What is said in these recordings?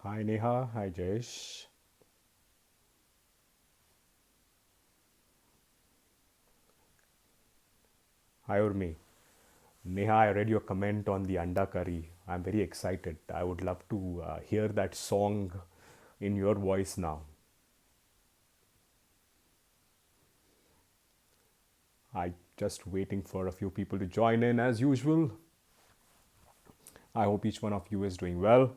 Hi Neha, hi Jayesh. Hi Urmi. Neha, I read your comment on the anda curry. I'm very excited. I would love to hear that song in your voice now. I just waiting for a few people to join in as usual. I hope each one of you is doing well.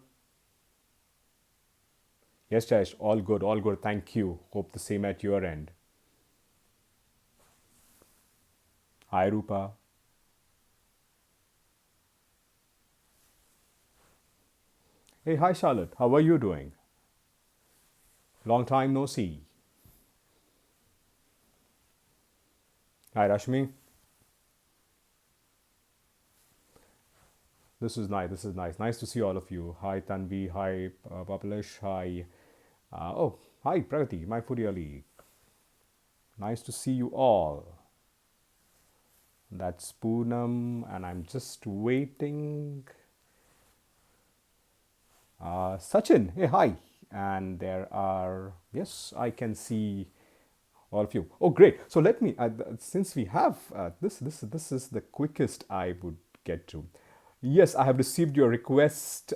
Yes, Jayesh, all good, all good. Thank you. Hope the same at your end. Hi Rupa. Hey, hi Charlotte. How are you doing? Long time no see. Hi Rashmi. This is nice. This is nice. Nice to see all of you. Hi Tanvi. Hi Papalish. Hi. Hi Pragati. My foodie Ali. Nice to see you all. That's Poonam, and I'm just waiting. Sachin. Hey, hi. And there are, yes, I can see all of you. Oh, great. So let me, since we have this is the quickest I would get to. Yes, I have received your request,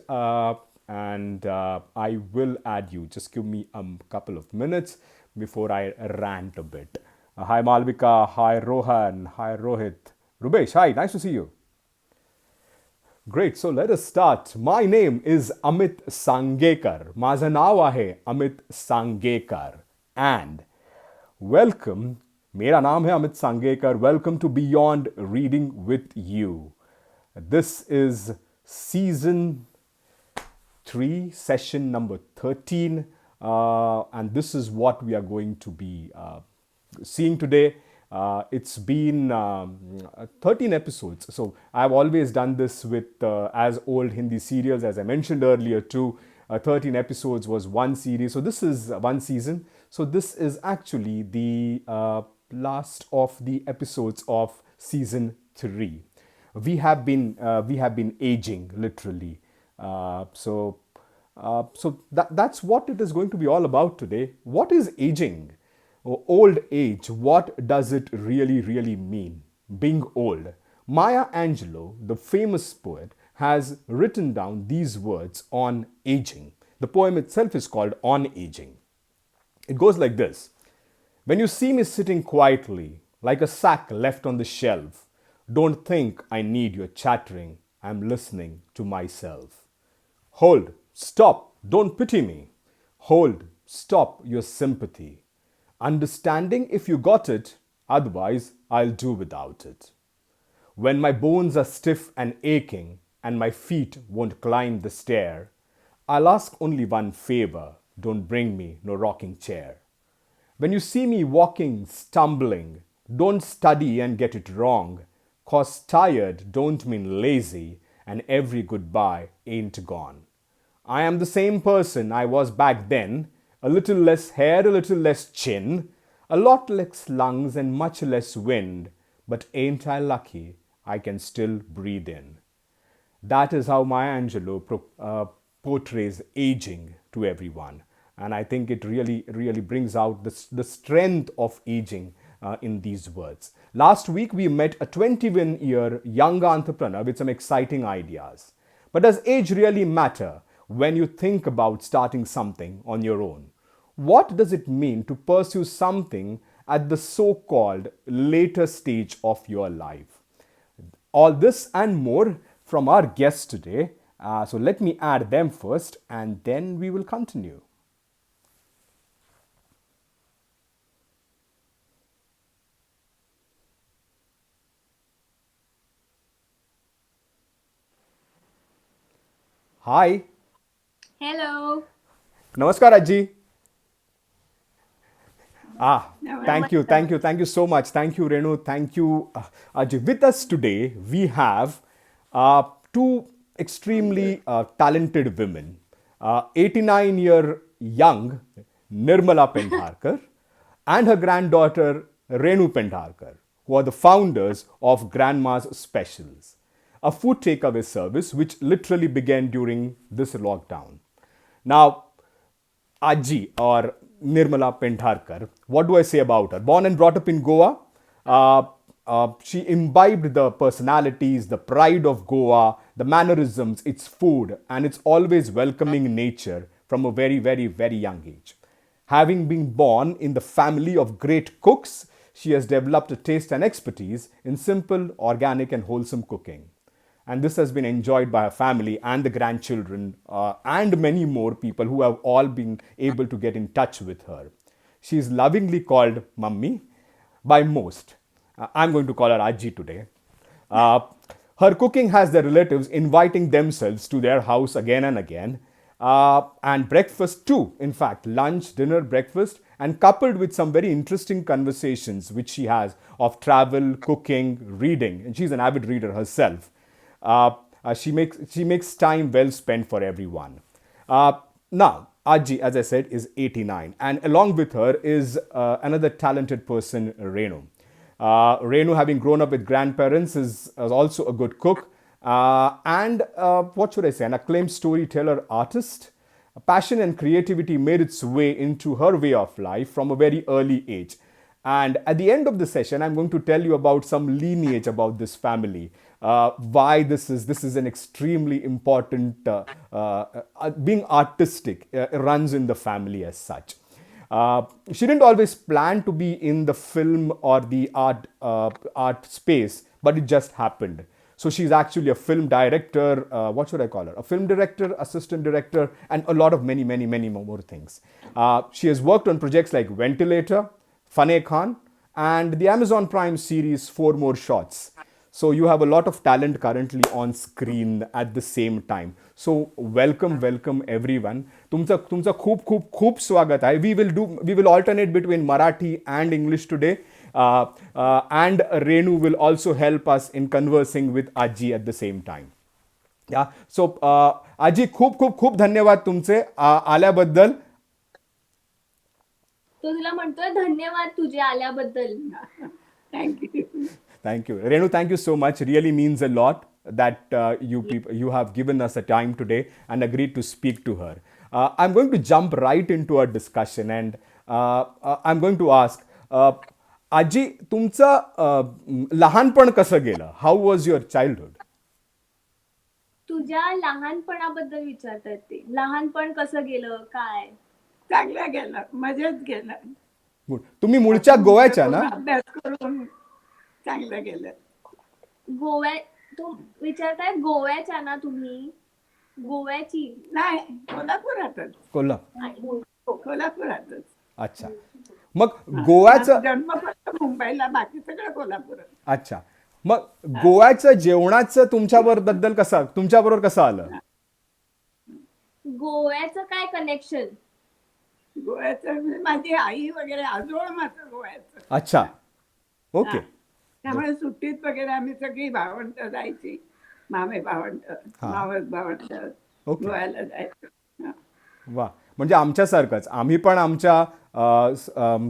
and I will add you. Just give me a couple of minutes before I rant a bit. Hi Malvika, hi Rohan, hi Rohit, Rubesh. Hi, nice to see you. Great, so let us start. My name is Amit Sangekar. माझं नाव आहे Amit सांगेकर. And welcome, मेरा नाम है Amit सांगेकर. Welcome to Beyond Reading with You. This is season 3, session number 13. And this is what we are going to be seeing today. It's been 13 episodes. So I've always done this with as old Hindi serials, as I mentioned earlier too. 13 episodes was one series. So this is one season. So this is actually the last of the episodes of season 3. We have been aging literally. That's what it is going to be all about today. What is aging? Old age, what does it really mean? Being old. Maya Angelou, the famous poet, has written down these words on aging. The poem itself is called On Aging. It goes like this: when you see me sitting quietly, like a sack left on the shelf, don't think I need your chattering. I'm listening to myself. Hold, stop, don't pity me. Hold, stop your sympathy. Understanding if you got it, otherwise I'll do without it. When my bones are stiff and aching and my feet won't climb the stair, I'll ask only one favor: don't bring me no rocking chair. When you see me walking, stumbling, don't study and get it wrong. 'Cause tired don't mean lazy, and every goodbye ain't gone. I am the same person I was back then, a little less hair, a little less chin, a lot less lungs, and much less wind. But ain't I lucky I can still breathe in? That is how Maya Angelou portrays aging to everyone. And I think it really brings out the strength of aging in these words. Last week, we met a 21-year young entrepreneur with some exciting ideas. But does age really matter when you think about starting something on your own? What does it mean to pursue something at the so called later stage of your life? All this and more from our guests today. So let me add them first and then we will continue. Hi. Hello. Namaskar, Aji. Namaste. Thank you so much. Thank you, Renu. Thank you, Ajay. With us today, we have two extremely talented women. 89-year young Nirmala Pendharkar and her granddaughter Renu Pendharkar, who are the founders of Grandma's Specials, a food takeaway service which literally began during this lockdown. Now, Aaji or Nirmala Pendharkar, what do I say about her? Born and brought up in Goa, she imbibed the personalities, the pride of Goa, the mannerisms, its food, and its always welcoming nature from a very, very, very young age. Having been born in the family of great cooks, she has developed a taste and expertise in simple, organic, and wholesome cooking. And this has been enjoyed by her family and the grandchildren and many more people who have all been able to get in touch with her. She is lovingly called Mummy by most. I'm going to call her Aaji today. Uh, Her cooking has their relatives inviting themselves to their house again and again. And breakfast too, in fact, lunch, dinner, breakfast, and coupled with some very interesting conversations which she has of travel, cooking, reading. And she's an avid reader herself. She makes time well spent for everyone. Now, Aaji, as I said, is 89, and along with her is another talented person, Renu. Renu, having grown up with grandparents, is also a good cook and what should I say, an acclaimed storyteller artist. Passion and creativity made its way into her way of life from a very early age. And at the end of the session, I'm going to tell you about some lineage about this family, why this is an extremely important being artistic runs in the family as such. She didn't always plan to be in the film or the art space, but it just happened. So she's actually a film director. What should I call her? A film director, assistant director, and a lot of many, many, many more things. She has worked on projects like Ventilator, Fane Khan, and the Amazon Prime series Four More Shots. So you have a lot of talent currently on screen at the same time. So welcome everyone. तुमचं खूप स्वागत आहे. We will alternate between Marathi and English today. And Renu will also help us in conversing with Aaji at the same time. Yeah. So Aaji, खूप धन्यवाद तुमचे आल्याबद्दल. तो तुला म्हणतोय धन्यवाद तुझे आल्याबद्दल. Thank you. Renu, thank you so much. Really means a lot that you have given us a time today and agreed to speak to her. I'm going to jump right into our discussion and I'm going to ask, Aaji, तुमचं लहानपण कसं गेलं? How was your childhood? तुझ्या लहानपणाबद्दल विचारतात ते. लहानपण कसं गेलं काय? चांगलं गेलं, मजेत गेलं. Good. तुम्ही मूळच्या गोव्याच्या ना? अभ्यास करून चांगलं गेलं. तू विचारताय गोव्याच्या ना तुम्ही? गोव्याची नाही, कोल्हापुरातच. कोल्हापुरातच. अच्छा. मग गोव्याचं जन्म फक्त मुंबईला, बाकी सगळं कोल्हापुरात. अच्छा. मग गोव्याचं जेवणाचं तुमच्याबरोबर कसं आलं? गोव्याचं काय कनेक्शन? गोव्याचं माझी आई वगैरे आजोळ माझं गोव्याचं. अच्छा. ओके. त्यामुळे सुट्टीत वगैरे आम्ही सगळी भावंड जायची, मामे भावंड, मावस भावंड गोव्याला जायचं. वा, म्हणजे आमच्यासारखंच आम्ही पण आमच्या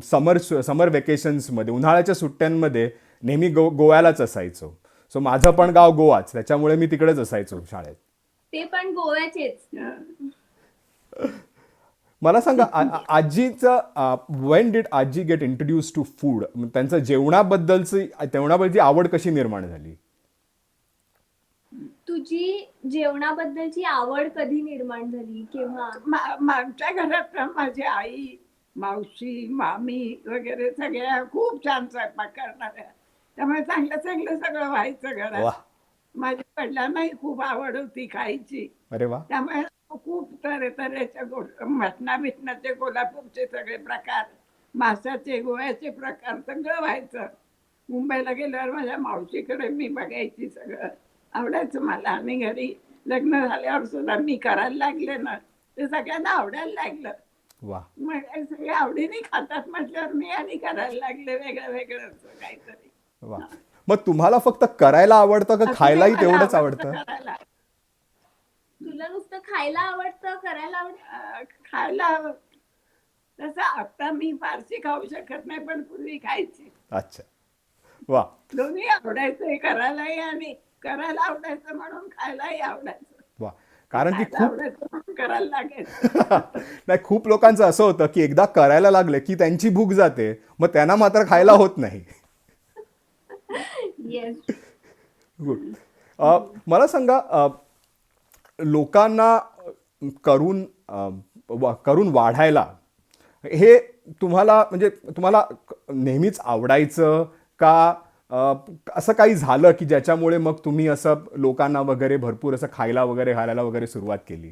समर वेकेशन्समध्ये, उन्हाळ्याच्या सुट्ट्यांमध्ये नेहमी गोव्यालाच असायचो. सो माझं पण गाव गोवाच, त्याच्यामुळे मी तिकडेच असायचो शाळेत. ते पण गोव्याचेच. मला सांगा, आजीचं वेन डिड आजी गेट इंट्रोड्यूस टू फूड? त्यांचं जेवणाबद्दलची आवड कशी निर्माण झाली? तुझी जेवणाबद्दलची आवड कधी निर्माण झाली? केव्हा? आमच्या घरात माझी आई, मावशी, मामी वगैरे सगळ्या खूप छान स्वयंपाक करणाऱ्या, त्यामुळे चांगलं सगळं व्हायचं घरात. माझ्या वडिलांनाही खूप आवड होती खायची. अरे वा. त्यामुळे खूप तऱ्हेच्या मटणाचे कोल्हापूरचे सगळे प्रकार, माशाचे, गोव्याचे प्रकार सगळं व्हायचं. मुंबईला गेल्यावर माझ्या मावशीकडे मी बघायची, सगळं आवडायचं मला. आणि घरी लग्न झाल्यावर सुद्धा मी करायला लागले ना, ते सगळ्यांना आवडायला लागलं. मग सगळे आवडीने खातात म्हटल्यावर मी आणि करायला लागले वेगळं काहीतरी. मग तुम्हाला फक्त करायला आवडतं का खायलाही तेवढंच आवडतं? तुला नुसतं खायला आवडतं, करायला आवडतं? खायला तसं आता मी फारशी खाऊ शकत नाही, पण पूर्वी खायची. अच्छा. वा. दोन्ही आवडायचं, करायलाही आणि करायला आवडायचं म्हणून खायलाही आवडायचं. वा. कारण की खायला खूप आवडायचं म्हणून करायला लागायचं. नाही, खूप लोकांचं असं होतं की एकदा करायला लागले की त्यांची भूक जाते, मग त्यांना मात्र खायला होत नाही. येस. गुड. मला सांगा, लोकांना करून वाढायला हे तुम्हाला म्हणजे तुम्हाला नेहमीच आवडायचं का? असं काही झालं की ज्याच्यामुळे मग तुम्ही असं लोकांना वगैरे भरपूर असं खायला वगैरे घालायला वगैरे सुरुवात केली?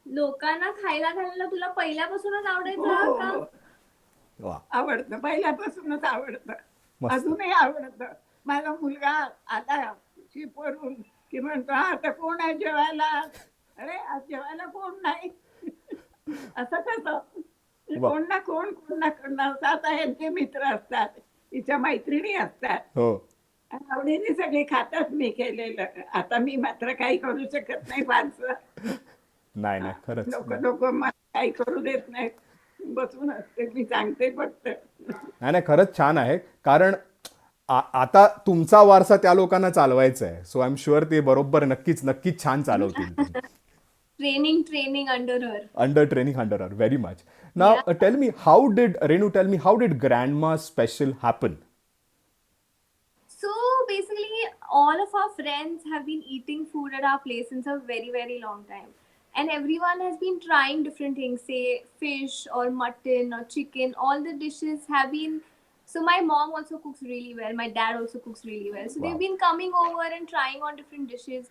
लोकांना खायला घालायला तुला पहिल्यापासूनच हो आवडायचं हो का? हो. वा, आवडतं, पहिल्यापासूनच आवडतं. मस्त. अजूनही आवडतं. माझा मुलगा आला शिपवरून की म्हणतो, हा आता कोण आहे जेवायला? अरे आज जेवायला कोण नाही. असं कसं? वा. कोण ना कोण, कोण ना कोण असं. आता यांचे मित्र असतात, तिच्या मैत्रिणी असतात, हो. आवडीने सगळे खातात मी केलेलं. आता मी मात्र काही करू शकत नाही फारसं. नाही नाही, खरंच लोक नाही. लोक मला काही करू देत नाहीत, बसून असते मी, सांगते फक्त. नाही नाही, खरंच छान आहे. कारण आता तुमचा वारसा त्या लोकांना चालवायचा आहे. सो आय एम शुअर ते बरोबर नक्कीच नक्कीच छान चालवतील ते. Training under her. Under training under her, very much. Now, Yeah. tell me, tell me, how did Grandma's special happen? So basically, all of our friends have been eating food at our place since a very, very long time. And everyone has been trying different things, say fish or mutton or chicken. All the dishes have been. So my mom also cooks really well. My dad also cooks really well. So they've Wow. been coming over and trying on different dishes.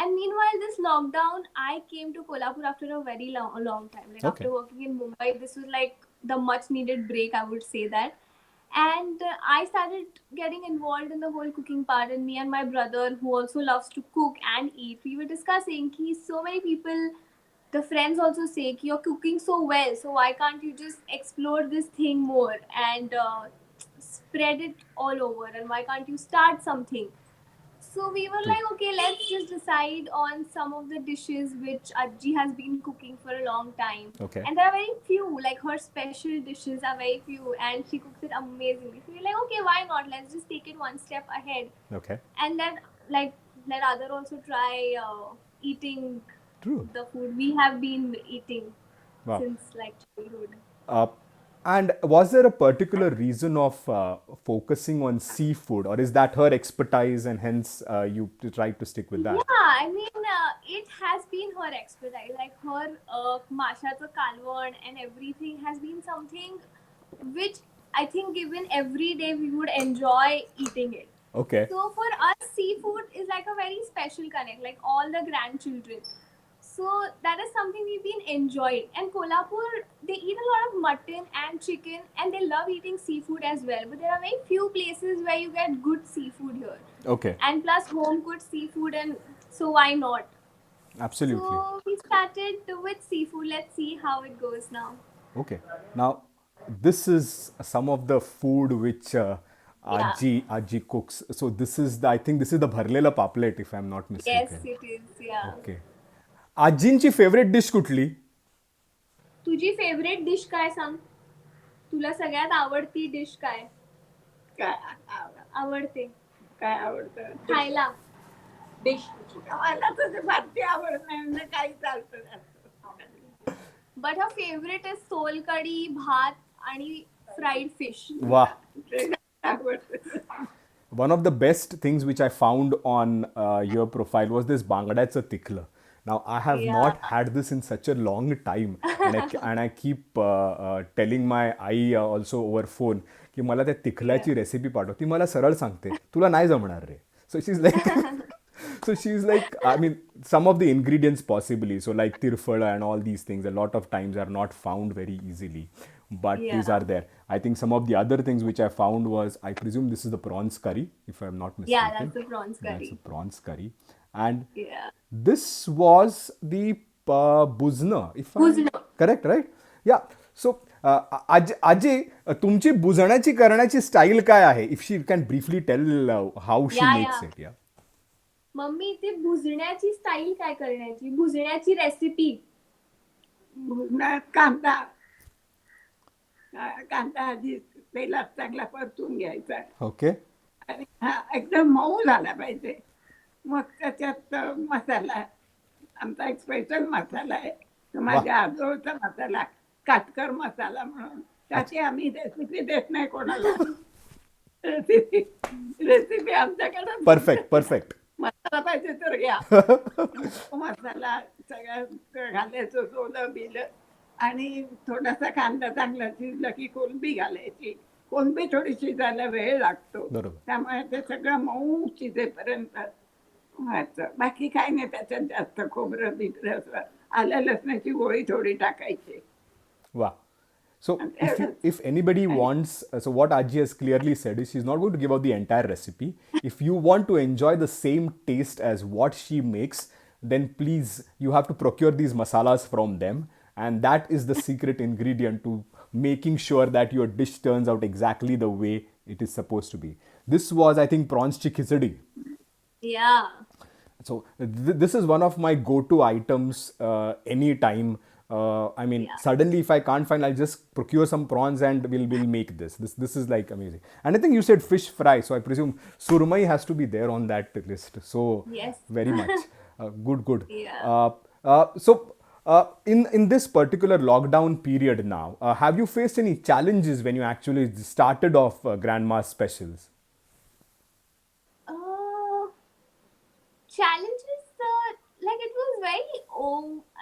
And meanwhile, this lockdown, I came to Kolhapur after a very long time. Like Okay. after working in Mumbai, this was like the much needed break, I would say that. And I started getting involved in the whole cooking part. And me and my brother, who also loves to cook and eat, we were discussing ki so many people, the friends also say ki you're cooking so well, so why can't you just explore this thing more and spread it all over, and why can't you start something? So we were True. like, okay, let's just decide on some of the dishes which Aaji has been cooking for a long time. Okay. And there are very few, like her special dishes are very few, and she cooks it amazingly. So we're like, okay, why not? Let's just take it one step ahead, Okay. and then like let other also try eating True. the food we have been eating Wow. since like childhood. Uh, and was there a particular reason of focusing on seafood, or is that her expertise and hence you tried to stick with that? Yeah, I mean, it has been her expertise. Like her mashaचं kalvan and everything has been something which I think given every day we would enjoy eating it. Okay. So for us, seafood is like a very special connect, like all the grandchildren. So that is something we've been enjoying. And Kolhapur, they eat a lot of mutton and chicken, and they love eating seafood as well. But there are very few places where you get good seafood here. Okay. And plus home cooked seafood, and so why not? Absolutely. So we started with seafood. Let's see how it goes now. Okay. Now, this is some of the food which Yeah. Aaji cooks. So this is the, I think this is the bharlela paplet, if I'm not Yes, mistaken. it is. Yeah. Okay. आजींची favourite dish कुठली? तुझी favourite dish काय सांग? तुला सगळ्यात आवडती dish काय? काय आवडते काय आवडतं खायला? डिश? मला तसे भारतीय आवड नाही म्हणजे काही चालतं जास्त. But her favourite is solkadhi, भात आणि फ्राईड फिश. वाह. ते आवडतं. One of the best things which I found on your profile was this बांगड्याचं तिखलं. Now, I have Yeah. not had this in such a long time, and I keep telling my I also over phone की मला त्या तिखल्याची recipe पाठव. ती मला सरळ सांगते, तुला नाही जमणार रे. So she's like, I mean, some of the ingredients possibly, so like tirfala and all these things, a lot of times are not found very easily, but these Yeah. are there. I think some of the other things which I found was, I presume this is the prawns curry, if I'm not mistaken. Yeah, that's the prawns curry. That's a prawns curry. And Yeah. this was the buzna, if I'm Buzna. correct, right? Yeah. So, Ajay, तुमची बुजण्याची करण्याची style काय आहे? If she can briefly tell how she Yeah, makes yeah. it, yeah. Mummy, ते भुजण्याची style काय करण्याची? भुजण्याची recipe. भुजण्यात कांदा कांदा आधी तेलात चांगला परतून घ्यायचा Okay. आणि हा एकदम मऊ झाला पाहिजे. मग त्याच्यात मसाला, आमचा एक स्पेशल मसाला आहे, तो वाह. माझ्या आजोळचा मसाला, काटकर मसाला म्हणून. अच्छा. त्याची आम्ही रेसिपी देत नाही कोणाला. रेसिपी रेसिपी आमच्याकडे परफेक्ट, परफेक्ट. मसाला पाहिजे तर घ्या. तो मसाला सगळ्यात घालायचं, सोलं बिलं, आणि थोडासा कांदा चांगला शिजला की कोलंबी घालायची. कोलंबी थोडी शिजायला वेळ लागतो, बरोबर. त्यामुळे ते सगळं मऊ शिजेपर्यंत व्हायचं. बाकी काय नाही त्याच्यात जास्त, खोबरं बिबरं असं, आलं लसणाची गोळी थोडी टाकायची. Wow. So आणि if तेवढंच. if anybody आणि wants, so what Aji has clearly said is she's not going to give out the entire recipe. If you want to enjoy the same taste as what she makes, then please you have to procure these masalas from them, and that is the secret ingredient to making sure that your dish turns out exactly the way it is supposed to be. This was, I think, prawns khichdi. Yeah. So this is one of my go-to items anytime. I mean, Yeah. suddenly if I can't find, I'll just procure some prawns and we'll make this. This is like amazing. And I think you said fish fry, so I presume surmai has to be there on that list. So Yes. very much good, good. Yeah. In this particular lockdown period now, have you faced any challenges when you actually started off Grandma's specials? Uh, Challenges, like it was very,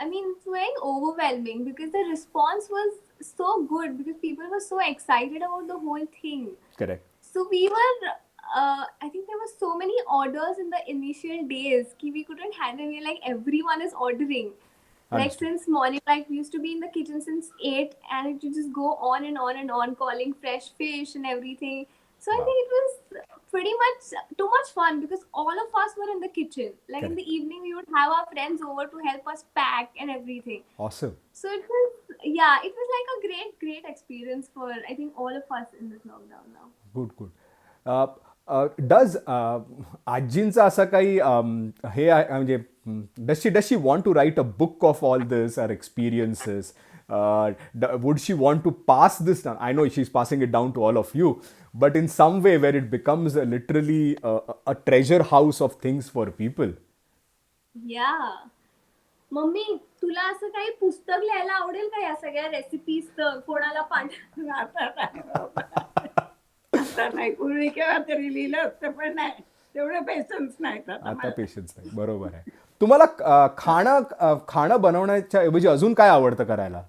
I mean, it's very overwhelming because the response was so good because people were so excited about the whole thing. Correct. So we were, I think there were so many orders in the initial days ki we couldn't handle. We were like, everyone is ordering. Like Understood. since morning, like we used to be in the kitchen since 8, and it would just go on and on and on, calling fresh fish and everything. So I Wow. think it was pretty much too much fun because all of us were in the kitchen. Like in Correct. the evening, we would have our friends over to help us pack and everything. Awesome. So it was, yeah, it was like a great, great experience for I think all of us in this lockdown now. Good good. Does आजींचा असं काही हे आहे म्हणजे does she want to write a book of all this are experiences? Would she want to pass this? I know she is passing it down to all of you, but in some way where it becomes literally a treasure house of things for people. Yeah. Mummy, तुला असं काही पुस्तक लिहायला आवडेल का या सगळ्या रेसिपीजचं? कोणाला पाठ आता नाही, पूर्वी केव्हा तरी लिहिलं असतं, पण नाही, तेवढं पेशन्स नाहीत आता आता मला. पेशन्स नाही. बरोबर आहे. तुम्हाला खाणं बनवण्याच्या ऐवजी अजून काय आवडतं करायला?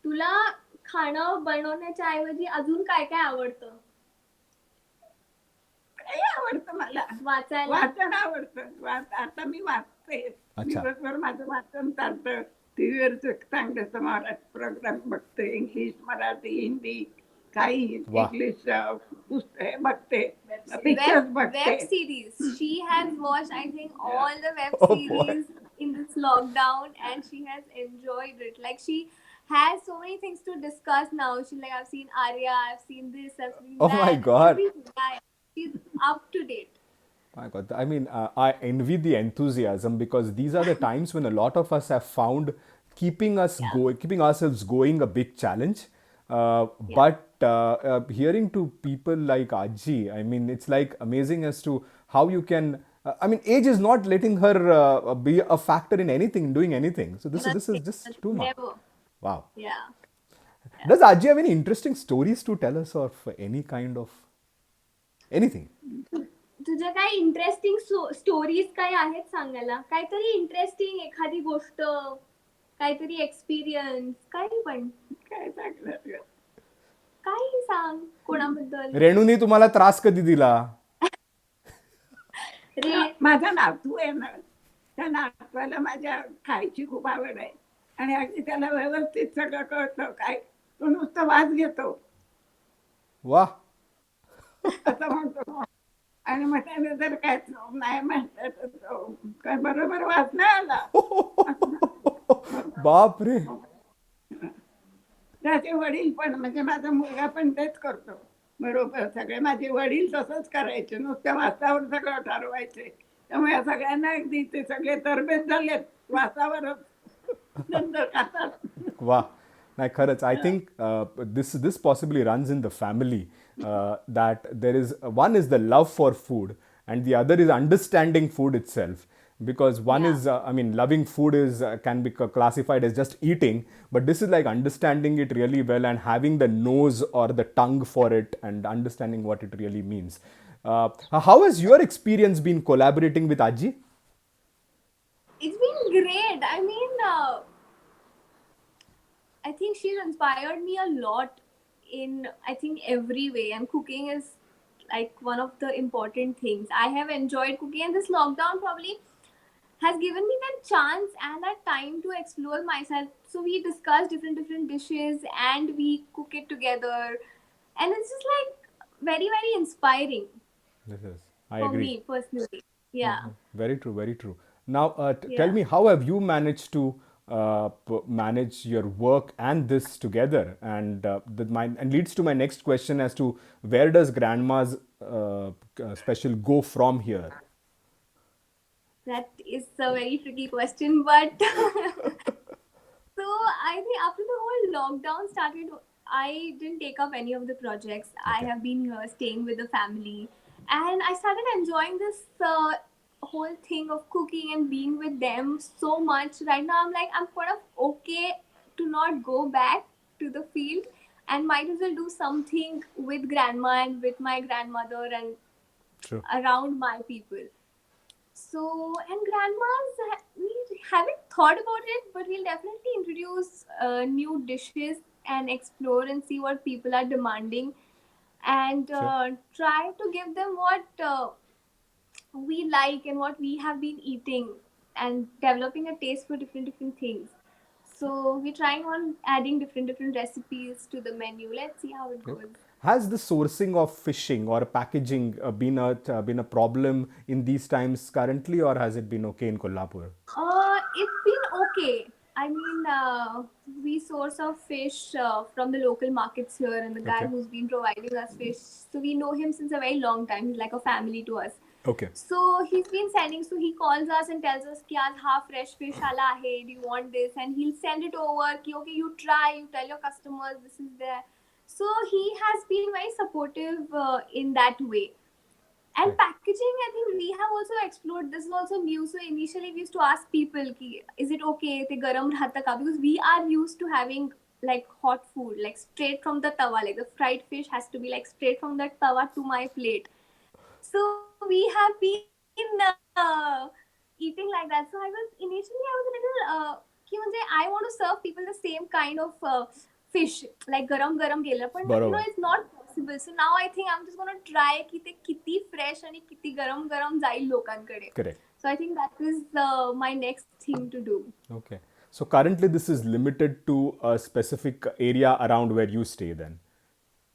तुला खाणं बनवण्याच्या ऐवजी अजून काय काय आवडतं? काही आवडतं मला. वाचायला? वाचन आवडतं. आता मी वाचते. अच्छा. दिवसभर माझं वाचन चालतं. टीव्हीवर चांगले समारात प्रोग्राम बघते, इंग्लिश, मराठी, हिंदी, काही वाह. इंग्लिश पुस्तक बघते, Web पिक्चर्स बघते. series. She has watched, I think, all the web Oh, boy. series in this lockdown, and she has enjoyed it. Like she has so many things to discuss now. She's like, I've seen Arya, I've seen this, I've seen Oh that. my God. Everything. Yeah, she's up to date. My God, I mean, I envy the enthusiasm because these are the times when a lot of us have found keeping us Yeah. going, keeping ourselves going a big challenge. Yeah. But hearing to people like Aaji, I mean, it's like amazing as to how you can. I mean, age is not letting her be a factor in anything, doing anything. So this is Nothing. just too much. Never. Wow. Yeah. Does Aaji have any interesting stories to tell us, or any kind of anything? तुझ्या काय interesting stories काय आहेत सांगायला? काहीतरी interesting एखादी गोष्ट, काहीतरी experience, काही पण काय सांगणार? काही सांग कोणाबद्दल. रेणूनी तुम्हाला त्रास कधी दिला? माझा नातू आहे ना, त्या नातवाला माझ्या खायची खूप आवड आहे, आणि अगदी त्याला व्यवस्थित सगळं कळतं. काय, तो नुसतं वास घेतो वाह. असं म्हणतो, आणि मग त्याने जर काय नाही म्हटलं तर तो काय बरोबर वास नाही आला. बाप रे. त्याचे वडील पण, म्हणजे माझा मुलगा पण तेच करतो बरोबर. सगळे माझे वडील तसंच करायचे, नुसत्या वासावर सगळं ठरवायचे. त्यामुळे या सगळ्यांना अगदी ते सगळे तरबेज झालेत वासावरच, नंतर खातात. Wow. नाही, खरंच I think this possibly runs in the family, that there is one is the love for food, and the other is understanding food itself. Because one Yeah. is, loving food is can be classified as just eating, but this is like understanding it really well and having the nose or the tongue for it and understanding what it really means. How has your experience been collaborating with Aaji? It's been great. I think she's inspired me a lot in, I think, every way, and cooking is like one of the important things. I have enjoyed cooking, and this lockdown probably has given me that chance and that time to explore myself. So we discuss different dishes and we cook it together, and it's just like very inspiring This is, I for agree. me personally. Yeah. Very true, very true. Now, tell Yeah. me, how have you managed to manage your work and this together? And and leads to my next question as to where does grandma's special go from here? That is a very tricky question, but so I think after the whole lockdown started, I didn't take up any of the projects. I Okay, have been staying with the family, and I started enjoying this whole thing of cooking and being with them so much. Right now, I'm like, I'm kind of okay to not go back to the field, and might as well do something with grandma and with my grandmother and true. around my people. So, and we haven't thought about it, but we'll definitely introduce new dishes and explore and see what people are demanding, and Sure. try to give them what we like and what we have been eating, and developing a taste for different things. So we're trying on adding different recipes to the menu. Let's see how it Yep. goes. Has the sourcing of fishing or packaging been a problem in these times currently, or has it been okay in Kolhapur? It's been okay. We source our fish from the local markets here, and the guy Okay. who's been providing us fish, so we know him since a very long time. He's like a family to us. Okay. So he's been sending. So he calls us and tells us, "कि आज half fresh fish hala hai. Do you want this?" And he'll send it over. कि okay, you try. You tell your customers this is there. So he has been very supportive in that way. And Okay. packaging, I think we have also explored. This is also new. So initially, we used to ask people, ki, is it okay? Te garam rahta ka? Because we are used to having like hot food, like straight from the tawa. Like the fried fish has to be like straight from the tawa to my plate. So we have been eating like that. So I was a little, ki म्हणजे I want to serve people the same kind of fish, like garam garam गेलं. But बरोबर. it's not possible. So now I think I'm just gonna try की ते किती fresh आणि किती गरम गरम जाईल लोकांकडे. Correct. So I think that is my next thing to do. Okay. So currently, this is limited to a specific area around where you stay then.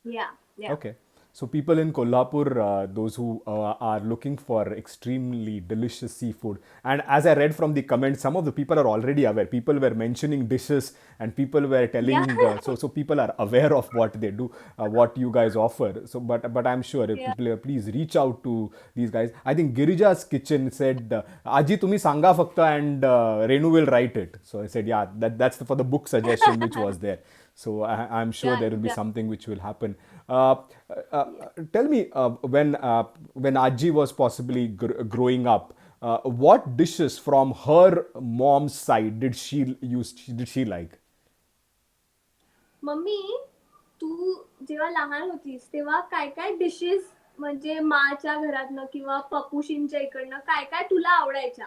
Yeah, yeah. Okay. So people in Kolhapur, those who are looking for extremely delicious seafood, and as I read from the comments, some of the people are already aware. People were mentioning dishes, and people were Yeah. telling. So people are aware of what they do, what you guys offer. So, but I'm sure if Yeah. people please reach out to these guys. I think Girija's Kitchen said, "Aji तुम्ही सांगा फक्त and Renu will write it." So I said, yeah, that's for the book suggestion which was there. So I'm sure there Done, will be done. something which will happen. Uh, Tell me, when Aaji was possibly growing up, what dishes from her mom's side did she use? Did she like? Mummy, तू जेव्हा लहान होतीस तेव्हा काय काय dishes म्हणजे माच्या घरातनं किंवा पप्पूशींच्या इकडनं काय काय तुला आवडायच्या?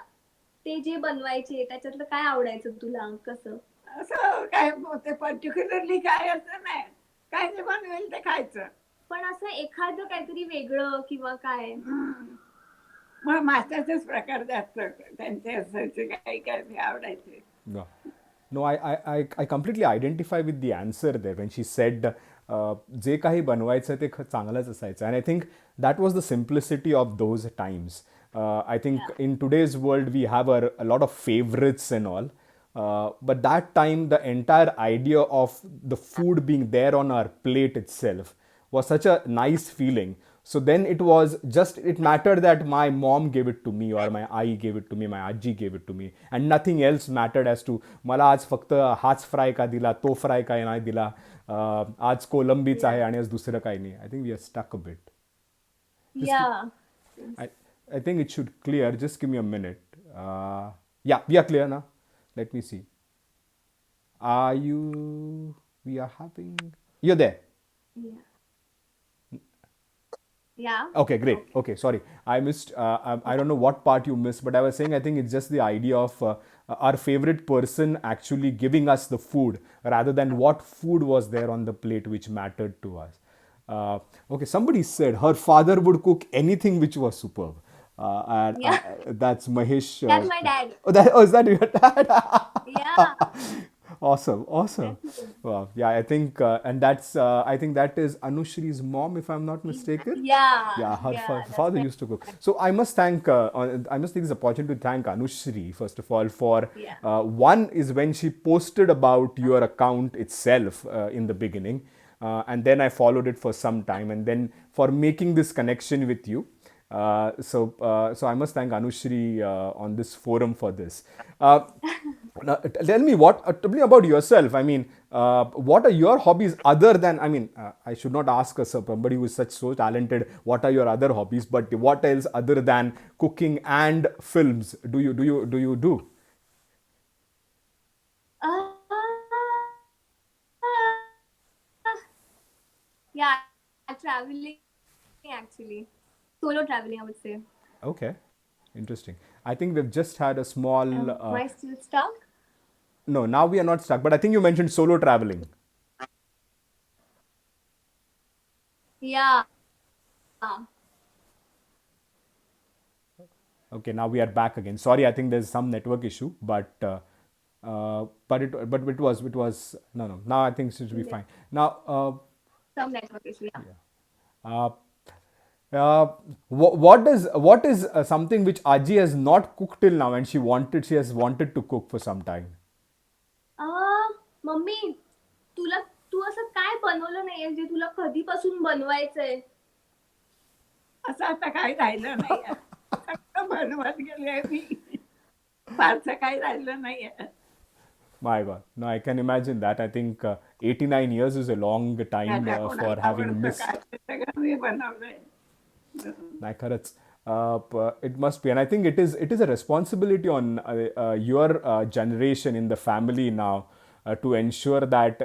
ते जे बनवायचे त्याच्यातलं काय आवडायचं तुला? कसं? असं काय ते पर्टिक्युलरली काय असं नाही, काय जे बनवेल ते खायचं. पण असं एखादं काहीतरी वेगळं किंवा काय? मग माशाचेच प्रकार जास्त त्यांचे असायचे, काही काय ते आवडायचे. No, no, I completely identify with the answer there when she said जे काही बनवायचं ते चांगलंच असायचं. And I think that was the simplicity of those times. I think Yeah. in today's world we have a lot of favorites and all. But that time, the entire idea of the food being there on our plate itself was such a nice feeling. So then it mattered that my mom gave it to me, or my I gave it to me, my आजी gave it to me, and nothing else mattered as to मला आज फक्त हाच fry का दिला, तो fry का नाही दिला, आज कोलंबीच आहे आणि आज दुसरं काही नाही. I think we are stuck a bit. Yeah. I think it should clear. Just give me a minute. Yeah, we are clear now. Let me see. Are you? We are having. You're there. Yeah. Yeah. Okay, great. Okay. Okay, sorry. I missed, I don't know what part you missed, but I was saying I think it's just the idea of our favorite person actually giving us the food rather than what food was there on the plate which mattered to us. Okay, somebody said her father would cook anything which was superb. And Yeah. that's Mahesh. That's my dad. Oh, is that your dad? Yeah. Awesome, awesome. That's him. Wow. Yeah, I think, and I think that is Anushri's mom, if I'm not mistaken. Yeah. Yeah, her Yeah. That's father my used to cook. So I must take this opportunity to thank Anushri first of all for yeah. one is when she posted about your account itself in the beginning, and then I followed it for some time, and then for making this connection with you. So I must thank Anushri on this forum for this. Now, tell me about yourself. I mean, what are your hobbies other than, I mean, I should not ask somebody who is so talented, what are your other hobbies, but what else other than cooking and films do you do? Uh, yeah. Traveling actually. Solo traveling, I would say. Okay, interesting. I think we've just had a small, Am I still stuck? no, now we are not stuck, but I think you mentioned solo traveling. Yeah. Okay, now we are back again. Sorry, I think there's some network issue, but it was no. Now I think it should be fine. Now, Some network issue. Yeah. uh, uh, what is something which Aaji has not cooked till now, and she has wanted to cook for some time. Mummy तुला तू असं काय बनवलं नाहीये जे तुला कधीपासून बनवायचंय? असं आता काही राहिलं नाहीये. सगळं बनवत गेले मी. फारसं काही राहिलं नाहीये. My God, no, I can imagine that. I think 89 years is a long time त्याच्या for कोणाला having आवडतं missed. काय ते सगळं मी बनवलंय. नाही खरंच. It must be, and I think it is a responsibility on your generation in the family now to ensure that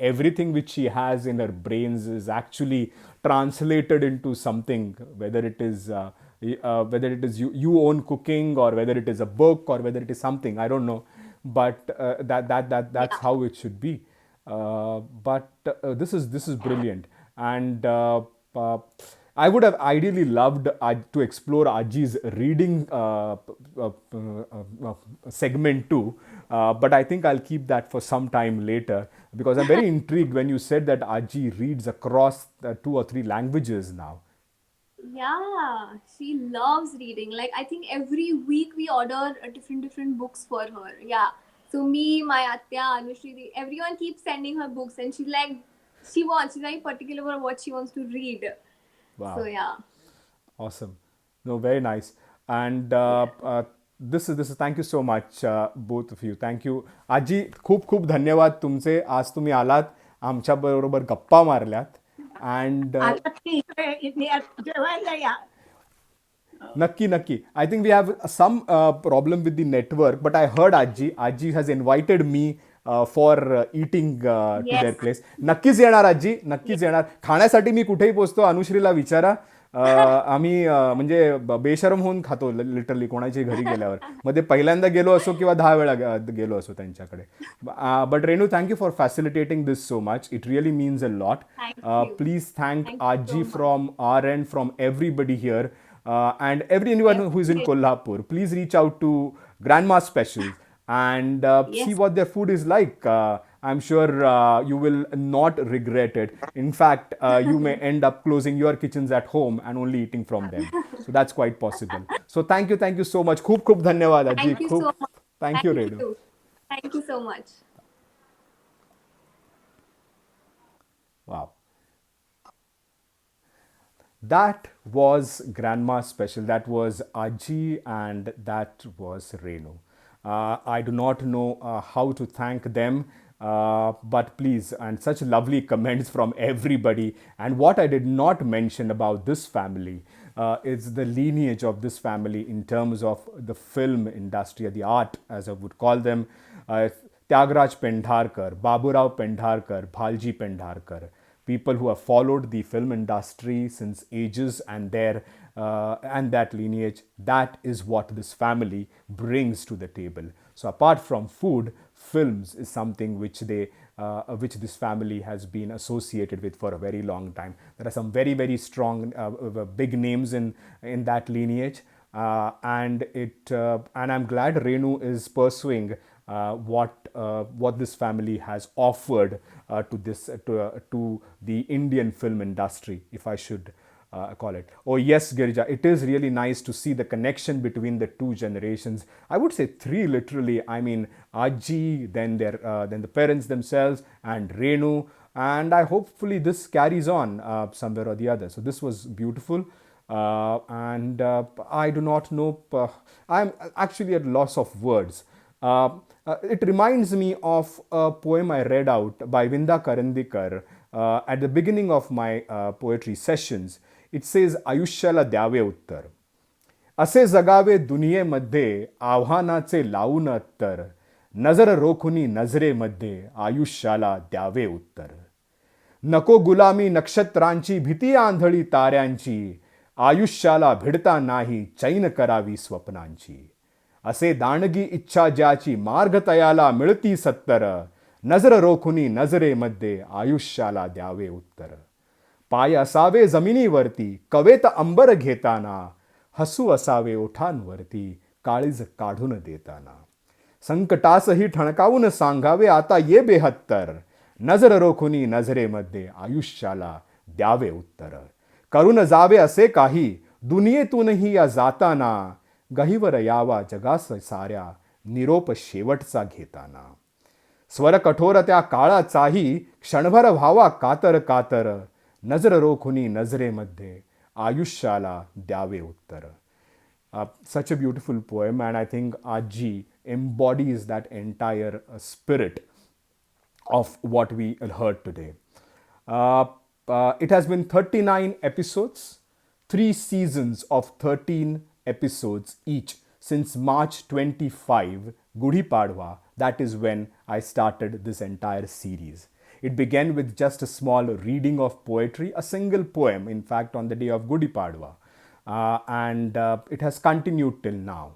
everything which she has in her brains is actually translated into something, whether it is you own cooking, or whether it is a book, or whether it is something, I don't know, but that's Yeah. how it should be. But this is brilliant, and uh, I would have ideally loved to explore Aji's reading segment too, but I think I'll keep that for some time later, because I'm very intrigued when you said that Aji reads across two or three languages now. Yeah, she loves reading. Like I think every week we order different books for her. Yeah. So me, my Atya, Anushri, everyone keeps sending her books, and she's very particular about what she wants to read. So Wow. yeah. Awesome. No, very nice. And Yeah. this is thank you so much, both of you. Thank you. आजी खूप खूप धन्यवाद तुमचे. आज तुम्ही आलात आमच्या बरोबर गप्पा मारल्यात. And आता ती इकडे इथे जेवायला या. नक्की नक्की. I think we have some problem with the network, but I heard Aji has invited me for eating to their Yes. place. नक्कीच येणार आजी, नक्कीच Yes. येणार. खाण्यासाठी मी कुठेही पोचतो. अनुश्रीला विचारा. आम्ही म्हणजे बेशरम होऊन खातो लिटरली कोणाची घरी गेल्यावर. मग ते पहिल्यांदा गेलो असो किंवा 10 वेळा गेलो असो त्यांच्याकडे. But Renu, thank you for facilitating this so much. It really means a lot. Thank you. Please thank Thank you so Aji much. from our end, from everybody here. And anyone who is in Definitely. Kolhapur, please reach out to Grandma Specials and see Yes. what their food is like. I'm sure you will not regret it. In fact, you may end up closing your kitchens at home and only eating from them. So that's quite possible. So thank you so much. Khub khub dhanyawad, Aji. Thank you Khub. so much. Thank you, Thank Renu. you. Thank you so much. Wow. That was Grandma Special. That was Aji and that was Renu. I do not know how to thank them, but please, and such lovely comments from everybody. And what I did not mention about this family, is the lineage of this family in terms of the film industry, or the art, as I would call them. Tyagaraja Pendharkar, Baburao Pendharkar, Bhalji Pendharkar, people who have followed the film industry since ages, and that lineage, that is what this family brings to the table. So apart from food, films is something which this family has been associated with for a very long time. There are some very, very strong big names in that lineage, and I'm glad Renu is pursuing what this family has offered to the Indian film industry, if I should call it. Oh yes, Girija, it is really nice to see the connection between the two generations. I would say three, literally. I mean, Aaji, then the parents themselves, and Renu, and hopefully this carries on somewhere or the other. So this was beautiful. And I do not know. I'm actually at loss of words. It reminds me of a poem I read out by Vinda Karandikar at the beginning of my poetry sessions. It says, Ayushyala Dyaave Uttar. असे जगावे दुनियेमध्ये आव्हानाचे लावून अत्तर. नजर रोखुनी नजरेमध्ये आयुष्याला द्यावे उत्तर. नको गुलामी नक्षत्रांची भीती आंधळी ताऱ्यांची. आयुष्याला भिडता नाही चैन करावी स्वप्नांची. असे दांडगी इच्छा ज्याची मार्ग तयाला मिळती सत्तर. नजर रोखुनी नजरेमध्ये आयुष्याला द्यावे उत्तर. पाय असावे जमिनीवरती कवेत अंबर घेताना. हसू असावे ओठांवरती काळीज काढून देताना. संकटासही ठणकावून सांगावे आता ये बेहत्तर. नजर रोखुनी नजरेमध्ये आयुष्याला द्यावे उत्तर. करून जावे असे काही दुनियेतूनही या जाताना. गहिवर यावा जगास साऱ्या निरोप शेवटचा घेताना. स्वर कठोर त्या काळाचाही क्षणभर व्हावा कातर कातर. नजर रोखुनी नजरेमध्ये आयुष्याला द्यावे उत्तर. Such a beautiful poem, and I think Aaji embodies that entire spirit of what we heard today. It has been 39 episodes, 3 seasons of 13 episodes each since March 25, Gudi Padwa. That is when I started this entire series. It began with just a small reading of poetry, a single poem, in fact, on the day of Gudi Padwa. And it has continued till now.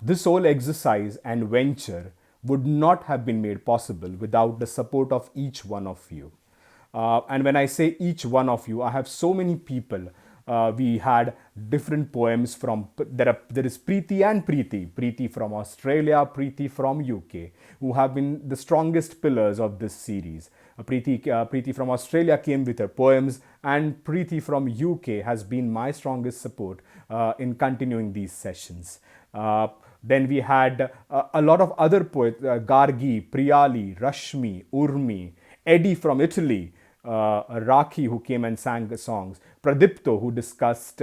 This whole exercise and venture would not have been made possible without the support of each one of you. And when I say each one of you, I have so many people. We had different poems from, there is Preeti and Preeti. Preeti from Australia, Preeti from UK, who have been the strongest pillars of this series. Preeti from Australia came with her poems, and Preeti from UK has been my strongest support in continuing these sessions. Then we had a lot of other poets, Gargi, Priyali, Rashmi, Urmi, Eddie from Italy, Rakhi, who came and sang the songs, Pradipto, who discussed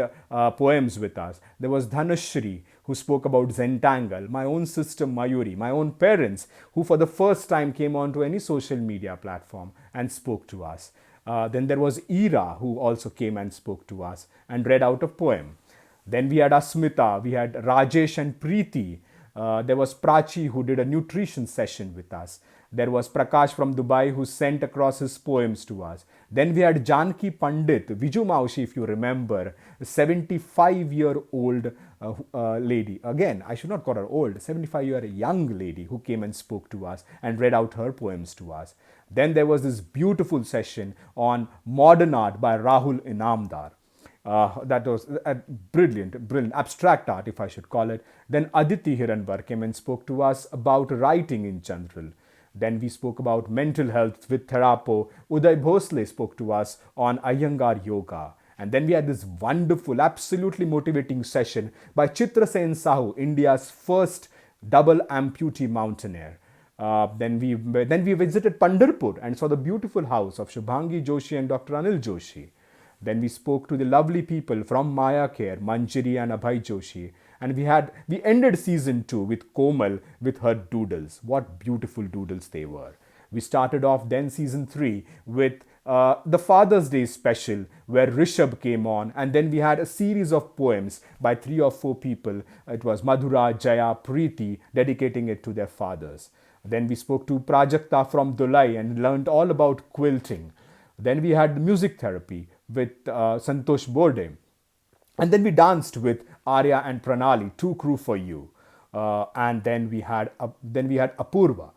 poems with us. There was Dhanashri, who spoke about Zentangle, my own sister Mayuri, my own parents, who for the first time came onto any social media platform and spoke to us. Then there was Ira, who also came and spoke to us and read out a poem. Then we had Asmita, we had Rajesh and Preeti. There was Prachi, who did a nutrition session with us. There was Prakash from Dubai, who sent across his poems to us. Then we had Janki Pandit, Viju Maushi, if you remember, a 75-year-old lady. Again, I should not call her old, 75-year young lady who came and spoke to us and read out her poems to us. Then there was this beautiful session on modern art by Rahul Inamdar. That was brilliant, abstract art, if I should call it. Then Aditi Hiranvar came and spoke to us about writing in general. Then we spoke about mental health with Therapo. Uday Bhosle spoke to us on Iyengar Yoga. And then we had this wonderful, absolutely motivating session by Chitra Sen Sahu, India's first double amputee mountaineer. Then we visited Pandharpur and saw the beautiful house of Shubhangi Joshi and Dr. Anil Joshi. Then we spoke to the lovely people from Maya Care, Manjiri and Abhay Joshi. And we ended season 2 with Komal with her doodles. What beautiful doodles they were. We started off then season 3 with the Father's Day special where Rishabh came on, and then we had a series of poems by 3 or 4 people. It was Madhura, Jaya, Preeti, dedicating it to their fathers. Then we spoke to Prajakta from Dulai and learned all about quilting. Then we had music therapy with Santosh Borde. And then we danced with Arya and Pranali, two crew for you. And then we had Apurva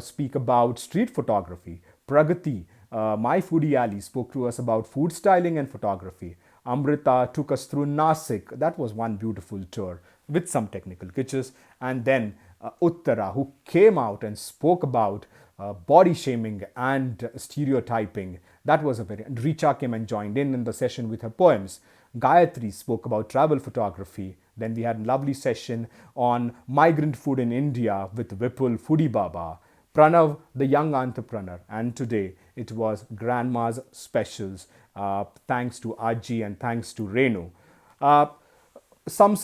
speak about street photography. Pragati, my foodie alley, spoke to us about food styling and photography. Amrita took us through Nasik. That was one beautiful tour with some technical glitches. And then Uttara, who came out and spoke about body shaming and stereotyping. That was a very... And Richa came and joined in the session with her poems. Gayatri spoke about travel photography. Then we had a lovely session on migrant food in India with Vipul Foodie Baba. Pranav, the young entrepreneur. And today it was Grandma's Specials. Thanks to Aaji and thanks to Renu. Some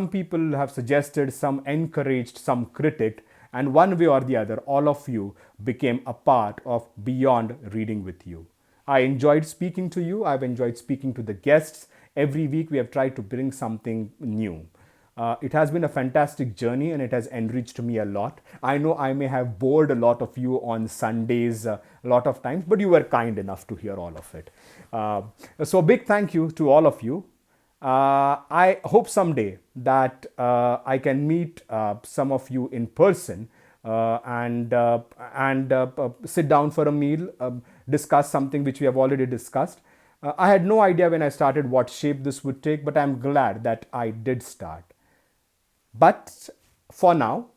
people have suggested, some encouraged, some critiqued, and one way or the other, all of you became a part of Beyond Reading with You. I enjoyed speaking to you. I've enjoyed speaking to the guests. Every week we have tried to bring something new. It has been a fantastic journey and it has enriched me a lot. I know I may have bored a lot of you on Sundays a lot of times, but you were kind enough to hear all of it. So big thank you to all of you. I hope someday that I can meet some of you in person and sit down for a meal, discuss something which we have already discussed. I had no idea when I started what shape this would take, but I'm glad that I did start. But for now,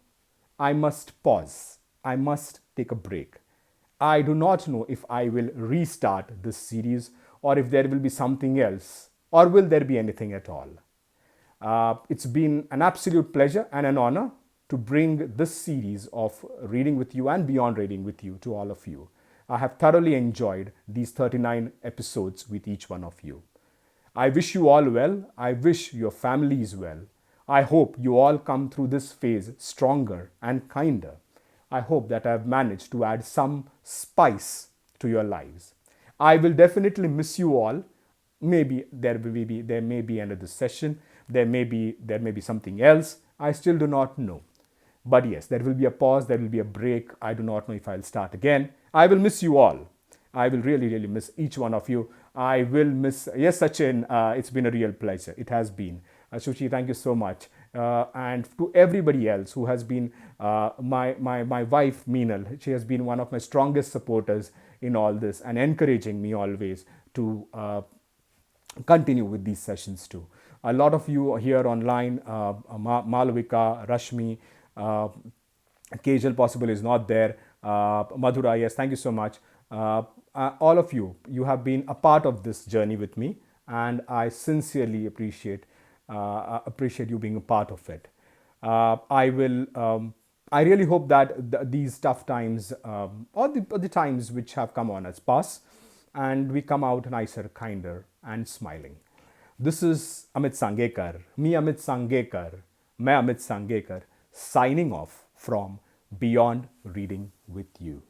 I must pause. I must take a break. I do not know if I will restart this series or if there will be something else, or will there be anything at all. It's been an absolute pleasure and an honor to bring this series of Reading with You and Beyond Reading with You to all of you. I have thoroughly enjoyed these 39 episodes with each one of you. I wish you all well. I wish your families well. I hope you all come through this phase stronger and kinder. I hope that I have managed to add some spice to your lives. I will definitely miss you all. Maybe there may be another session. There may be something else. I still do not know. But yes, there will be a pause. There will be a break. I do not know if I'll start again. I will miss you all. I will really, really miss each one of you. I will miss... Yes, Sachin, it's been a real pleasure. It has been. Shuchi, thank you so much. And to everybody else who has been my wife, Meenal, she has been one of my strongest supporters in all this and encouraging me always to continue with these sessions too. A lot of you here online, Malavika, Rashmi, Kajal possible is not there. Madhura, yes, thank you so much. All of you, you have been a part of this journey with me, and I sincerely appreciate you being a part of it. I really hope that these tough times, or the times which have come on us, pass, and we come out nicer, kinder, and smiling. This is Amit Sangekar, me Amit Sangekar, मैं Amit Sangekar, signing off from Beyond Reading with You.